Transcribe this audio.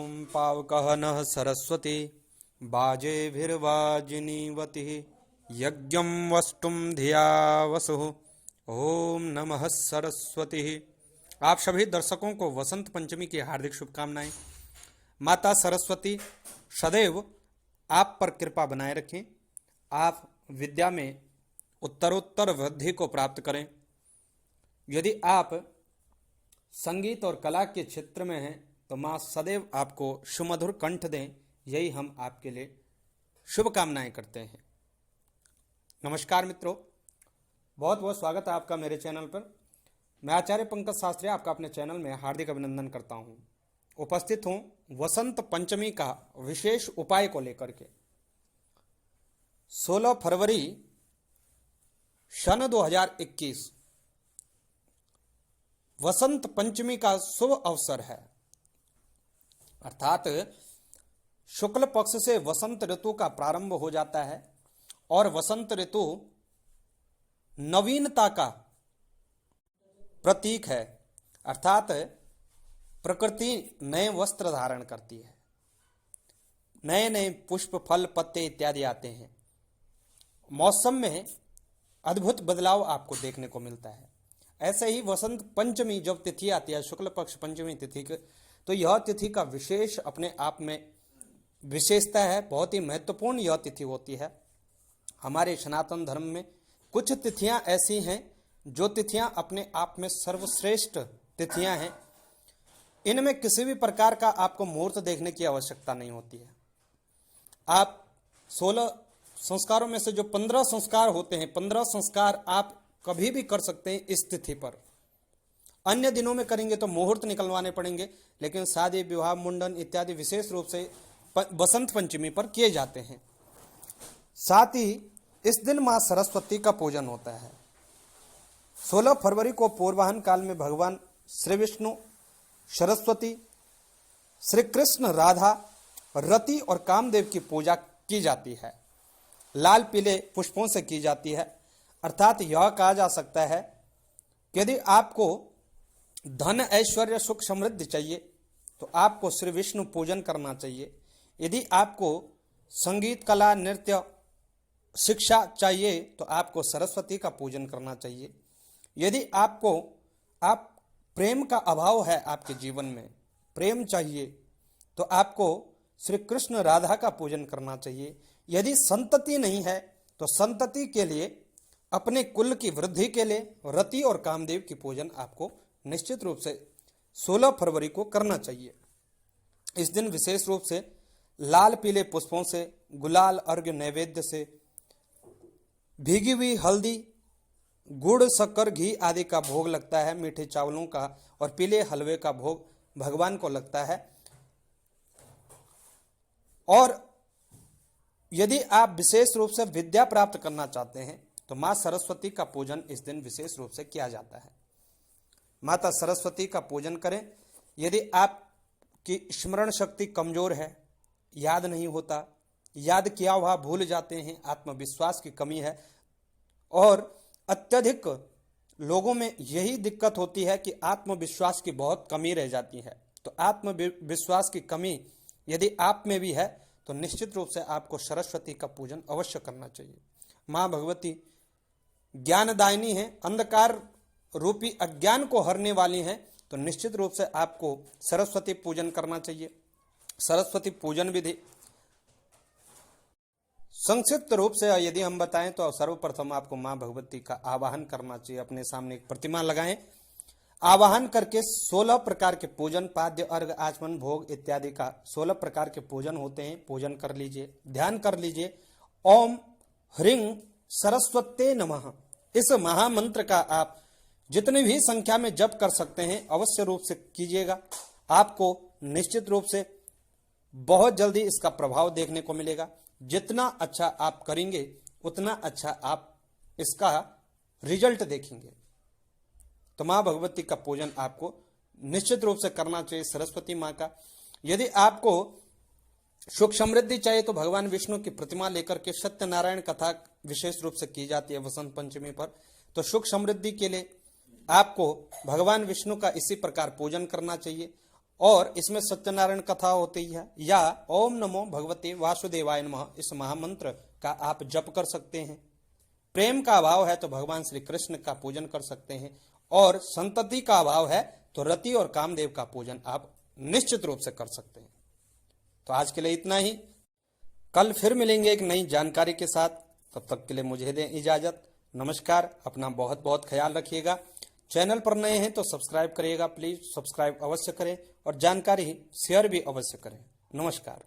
ॐ पावकः नः सरस्वती बाजेभिर्वाजिनीवतिः यज्ञं वस्तुं धिया वसुः। ओम नमः सरस्वती। आप सभी दर्शकों को वसंत पंचमी की हार्दिक शुभकामनाएं। माता सरस्वती सदैव आप पर कृपा बनाए रखें, आप विद्या में उत्तरोत्तर वृद्धि को प्राप्त करें। यदि आप संगीत और कला के क्षेत्र में हैं तो माँ सदैव आपको सुमधुर कंठ दें, यही हम आपके लिए शुभकामनाएं करते हैं। नमस्कार मित्रों, बहुत बहुत स्वागत है आपका मेरे चैनल पर। मैं आचार्य पंकज शास्त्री आपका अपने चैनल में हार्दिक अभिनंदन करता हूं। उपस्थित हूं वसंत पंचमी का विशेष उपाय को लेकर के। 16 फरवरी सन 2021 वसंत पंचमी का शुभ अवसर है, अर्थात शुक्ल पक्ष से वसंत ऋतु का प्रारंभ हो जाता है और वसंत ऋतु नवीनता का प्रतीक है, अर्थात प्रकृति नए वस्त्र धारण करती है, नए नए पुष्प फल पत्ते इत्यादि आते हैं। मौसम में अद्भुत बदलाव आपको देखने को मिलता है। ऐसे ही वसंत पंचमी जब तिथि आती है, शुक्ल पक्ष पंचमी तिथि, तो यह तिथि का विशेष अपने आप में विशेषता है। बहुत ही महत्वपूर्ण यह तिथि होती है। हमारे सनातन धर्म में कुछ तिथियां ऐसी हैं जो तिथियां अपने आप में सर्वश्रेष्ठ तिथियां हैं। इनमें किसी भी प्रकार का आपको मुहूर्त देखने की आवश्यकता नहीं होती है। आप 16 संस्कारों में से जो 15 संस्कार होते हैं, 15 संस्कार आप कभी भी कर सकते हैं इस तिथि पर। अन्य दिनों में करेंगे तो मुहूर्त निकलवाने पड़ेंगे, लेकिन शादी विवाह मुंडन इत्यादि विशेष रूप से वसंत पंचमी पर किए जाते हैं। साथ ही इस दिन मां सरस्वती का पूजन होता है। 16 फरवरी को पूर्वाह्न काल में भगवान श्री विष्णु, सरस्वती, श्री कृष्ण, राधा, रति और कामदेव की पूजा की जाती है। लाल पीले पुष्पों से की जाती है। अर्थात यह कहा जा सकता है कि यदि आपको धन ऐश्वर्य सुख समृद्धि चाहिए तो आपको श्री विष्णु पूजन करना चाहिए। यदि आपको संगीत कला नृत्य शिक्षा चाहिए तो आपको सरस्वती का पूजन करना चाहिए। यदि आप प्रेम का अभाव है, आपके जीवन में प्रेम चाहिए तो आपको श्री कृष्ण राधा का पूजन करना चाहिए। यदि संतति नहीं है तो संतति के लिए, अपने कुल की वृद्धि के लिए रति और कामदेव की पूजन आपको निश्चित रूप से 16 फरवरी को करना चाहिए। इस दिन विशेष रूप से लाल पीले पुष्पों से, गुलाल अर्घ्य नैवेद्य से, भीगी हुई हल्दी, गुड़ शक्कर घी आदि का भोग लगता है। मीठे चावलों का और पीले हलवे का भोग भगवान को लगता है। और यदि आप विशेष रूप से विद्या प्राप्त करना चाहते हैं तो मां सरस्वती का पूजन इस दिन विशेष रूप से किया जाता है। माता सरस्वती का पूजन करें। यदि आपकी स्मरण शक्ति कमजोर है, याद नहीं होता, याद किया हुआ भूल जाते हैं, आत्मविश्वास की कमी है, और अत्यधिक लोगों में यही दिक्कत होती है कि आत्मविश्वास की बहुत कमी रह जाती है। तो आत्मविश्वास की कमी यदि आप में भी है तो निश्चित रूप से आपको सरस्वती का पूजन अवश्य करना चाहिए। माँ भगवती ज्ञानदायिनी है, अंधकार रूपी अज्ञान को हरने वाली हैं, तो निश्चित रूप से आपको सरस्वती पूजन करना चाहिए। सरस्वती पूजन विधि संक्षिप्त रूप से यदि हम बताएं तो सर्वप्रथम आपको मां भगवती का आवाहन करना चाहिए। अपने सामने एक प्रतिमा लगाएं, आवाहन करके 16 प्रकार के पूजन, पाद्य, अर्घ, आचमन, भोग इत्यादि का 16 प्रकार के पूजन होते हैं। पूजन कर लीजिए, ध्यान कर लीजिए। ओम ह्रीं सरस्वते नमः, इस महामंत्र का आप जितनी भी संख्या में जप कर सकते हैं अवश्य रूप से कीजिएगा। आपको निश्चित रूप से बहुत जल्दी इसका प्रभाव देखने को मिलेगा। जितना अच्छा आप करेंगे उतना अच्छा आप इसका रिजल्ट देखेंगे। तो मां भगवती का पूजन आपको निश्चित रूप से करना चाहिए, सरस्वती मां का। यदि आपको सुख समृद्धि चाहिए तो भगवान विष्णु की प्रतिमा लेकर के सत्यनारायण कथा विशेष रूप से की जाती है वसंत पंचमी पर। तो सुख समृद्धि के लिए आपको भगवान विष्णु का इसी प्रकार पूजन करना चाहिए। और इसमें सत्यनारायण कथा होती है, या ओम नमो भगवते वासुदेवाय नमः इस महामंत्र का आप जप कर सकते हैं। प्रेम का अभाव है तो भगवान श्री कृष्ण का पूजन कर सकते हैं, और संतति का अभाव है तो रति और कामदेव का पूजन आप निश्चित रूप से कर सकते हैं। तो आज के लिए इतना ही, कल फिर मिलेंगे एक नई जानकारी के साथ। तब तक के लिए मुझे दें इजाजत। नमस्कार, अपना बहुत बहुत ख्याल रखिएगा। चैनल पर नए हैं तो सब्सक्राइब करिएगा, प्लीज सब्सक्राइब अवश्य करें, और जानकारी शेयर भी अवश्य करें। नमस्कार।